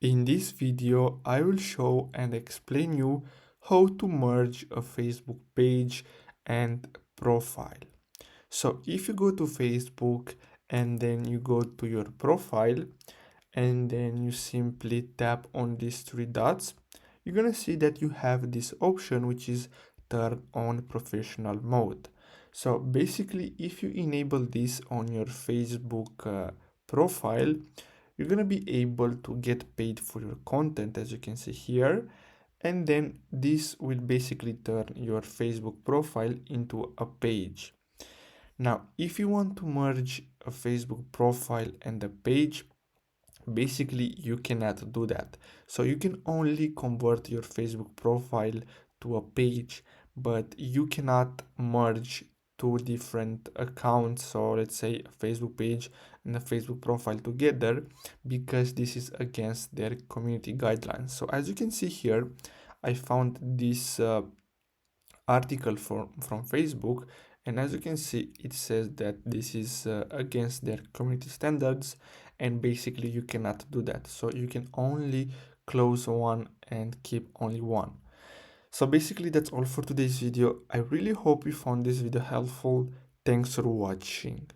In this video, I will show and explain you how to merge a Facebook page and profile. So if you go to Facebook and then you go to your profile and then you simply tap on these three dots, you're gonna see that you have this option which is turn on professional mode. So basically, if you enable this on your Facebook profile, you're gonna be able to get paid for your content, as you can see here, and then this will basically turn your Facebook profile into a page. Now if you want to merge a Facebook profile and a page, basically you cannot do that. So you can only convert your Facebook profile to a page, but you cannot merge two different accounts, so let's say a Facebook page and a Facebook profile together, because this is against their community guidelines. So as you can see here, I found this article from Facebook, and as you can see, it says that this is against their community standards, and basically you cannot do that. So you can only close one and keep only one. So basically that's all for today's video. I really hope you found this video helpful. Thanks for watching.